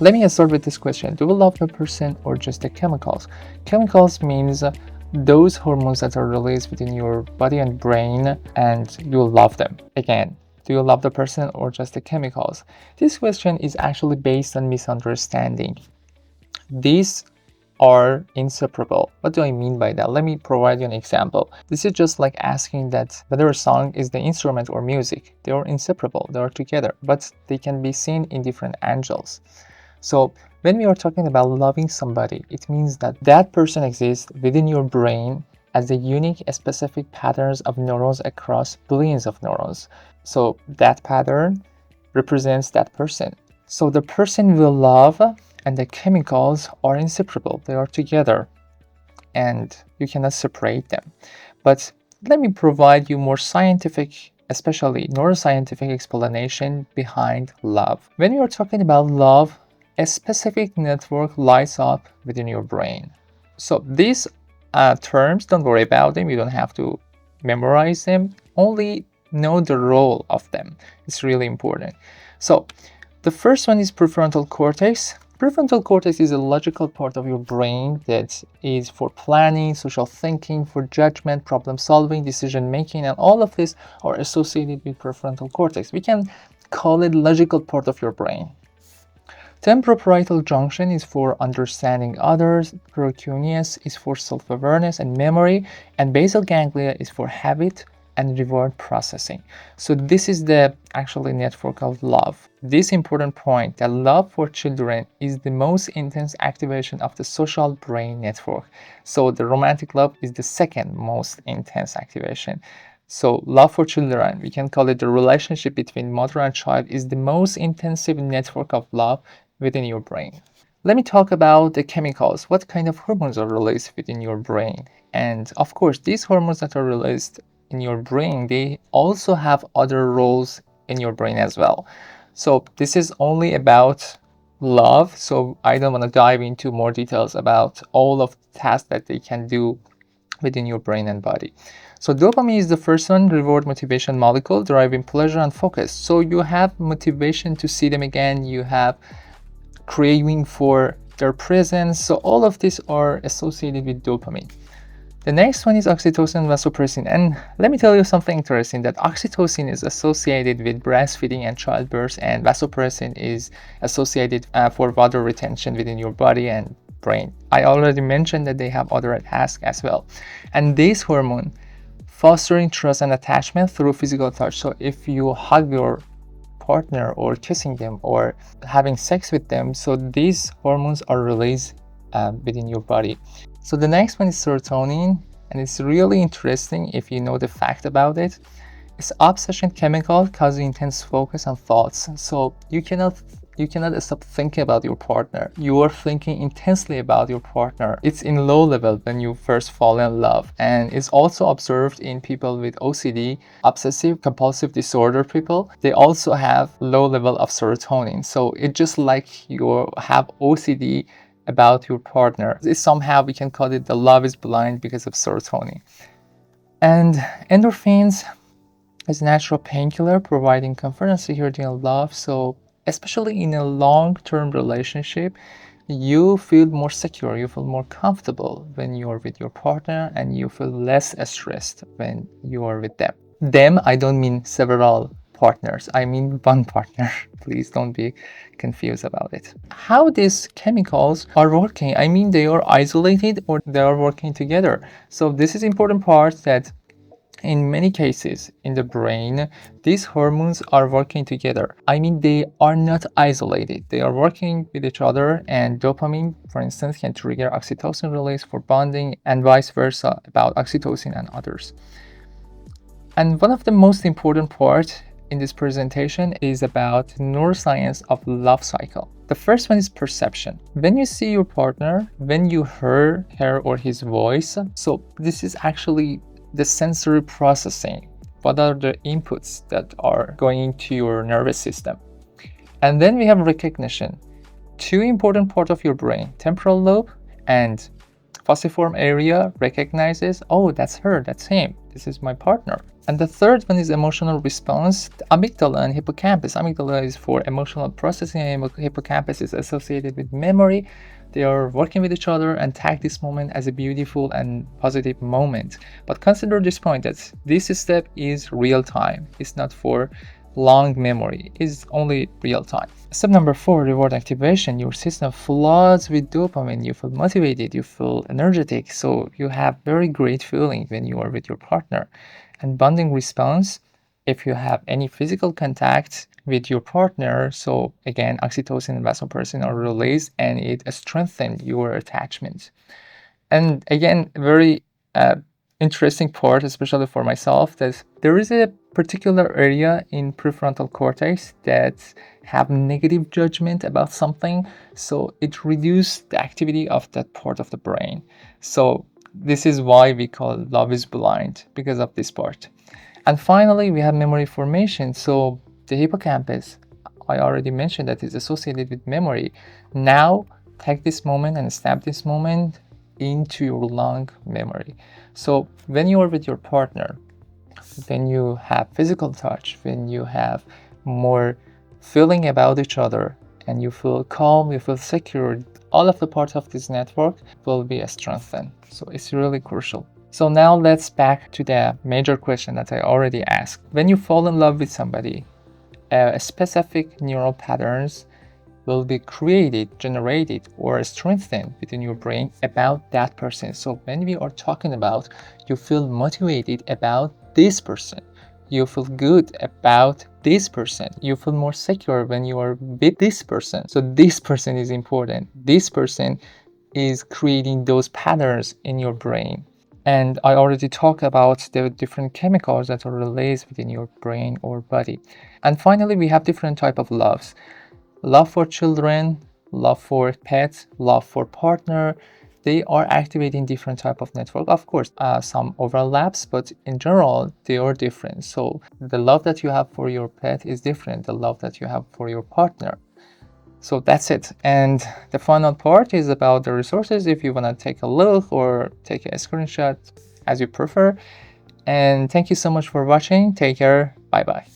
Let me start with this question. Do we love the person or just the chemicals? Chemicals means those hormones that are released within your body and brain, and you love them. Again, do you love the person or just the chemicals? This question is actually based on misunderstanding. These are inseparable. What do I mean by that? Let me provide you an example. This is just like asking that whether a song is the instrument or music. They are inseparable, they are together, but they can be seen in different angles. So when we are talking about loving somebody, it means that that person exists within your brain as a unique, specific patterns of neurons across billions of neurons. So that pattern represents that person. So the person will love and the chemicals are inseparable. They are together and you cannot separate them. But let me provide you more scientific, especially neuroscientific explanation behind love. When you are talking about love, a specific network lights up within your brain. So these terms, don't worry about them. You don't have to memorize them. Only know the role of them. It's really important. So the first one is prefrontal cortex. Prefrontal cortex is a logical part of your brain that is for planning, social thinking, for judgment, problem solving, decision making, and all of this are associated with prefrontal cortex. We can call it logical part of your brain. Temporoparietal junction is for understanding others, precuneus is for self-awareness and memory, and basal ganglia is for habit and reward processing. So this is the actually network of love. This important point that love for children is the most intense activation of the social brain network. So the romantic love is the second most intense activation. So love for children, we can call it the relationship between mother and child, is the most intensive network of love within your brain. Let me talk about the chemicals. What kind of hormones are released within your brain? And of course, these hormones that are released in your brain, they also have other roles in your brain as well. So this is only about love. So I don't want to dive into more details about all of the tasks that they can do within your brain and body. So dopamine is the first one, reward motivation molecule, deriving pleasure and focus. So you have motivation to see them again, you have craving for their presence. So all of these are associated with dopamine. The next one is oxytocin and vasopressin. And let me tell you something interesting, that oxytocin is associated with breastfeeding and childbirth, and vasopressin is associated for water retention within your body and brain. I already mentioned that they have other tasks as well. And this hormone fostering trust and attachment through physical touch. So if you hug your partner or kissing them or having sex with them, so these hormones are released within your body. So the next one is serotonin, and it's really interesting if you know the fact about it. It's obsession chemical causing intense focus and thoughts. So you cannot stop thinking about your partner. You are thinking intensely about your partner. It's in low level when you first fall in love, and it's also observed in people with OCD, obsessive compulsive disorder people. They also have low level of serotonin. So it's just like you have OCD about your partner. Somehow we can call it the love is blind because of serotonin. And endorphins is a natural painkiller providing comfort and security and love. So especially in a long-term relationship, you feel more secure, you feel more comfortable when you are with your partner, and you feel less stressed when you are with them. Them, I don't mean several partners, I mean one partner. Please don't be confused about it. How these chemicals are working, I mean they are isolated or they are working together. So this is important part, that in many cases in the brain, these hormones are working together. I mean, they are not isolated. They are working with each other, and dopamine, for instance, can trigger oxytocin release for bonding, and vice versa about oxytocin and others. And one of the most important parts in this presentation is about neuroscience of love cycle. The first one is perception. When you see your partner, when you hear her or his voice, so this is actually the sensory processing. What are the inputs that are going into your nervous system? And then we have recognition. Two important parts of your brain, temporal lobe and falciform area, recognizes, oh, that's her, that's him. This is my partner. And the third one is emotional response. The amygdala and hippocampus. Amygdala is for emotional processing, and hippocampus is associated with memory. They are working with each other and tag this moment as a beautiful and positive moment. But consider this point, that this step is real time. It's not for long memory, is only real time. Step number 4, reward activation. Your system floods with dopamine. You feel motivated, you feel energetic, so you have very great feeling when you are with your partner. And bonding response, if you have any physical contact with your partner, so again, oxytocin and vasopressin are released and it strengthens your attachment. And again, very interesting part, especially for myself, that there is a particular area in prefrontal cortex that have negative judgment about something, so it reduces the activity of that part of the brain. So this is why we call love is blind, because of this part. And finally, we have memory formation. So the hippocampus, I already mentioned that is associated with memory. Now take this moment and snap this moment into your long memory. So when you are with your partner, when you have physical touch, when you have more feeling about each other, and you feel calm, you feel secure, all of the parts of this network will be strengthened. So it's really crucial. So now let's back to the major question that I already asked. When you fall in love with somebody, specific neural patterns will be created, generated, or strengthened within your brain about that person. So when we are talking about, you feel motivated about this person, you feel good about this person, you feel more secure when you are with this person. So this person is important. This person is creating those patterns in your brain. And I already talked about the different chemicals that are released within your brain or body. And finally, we have different type of loves. Love for children, love for pets, love for partner. They are activating different type of network. Of course, some overlaps, but in general, they are different. So the love that you have for your pet is different, the love that you have for your partner. So that's it. And the final part is about the resources. If you want to take a look or take a screenshot, as you prefer. And thank you so much for watching. Take care. Bye bye.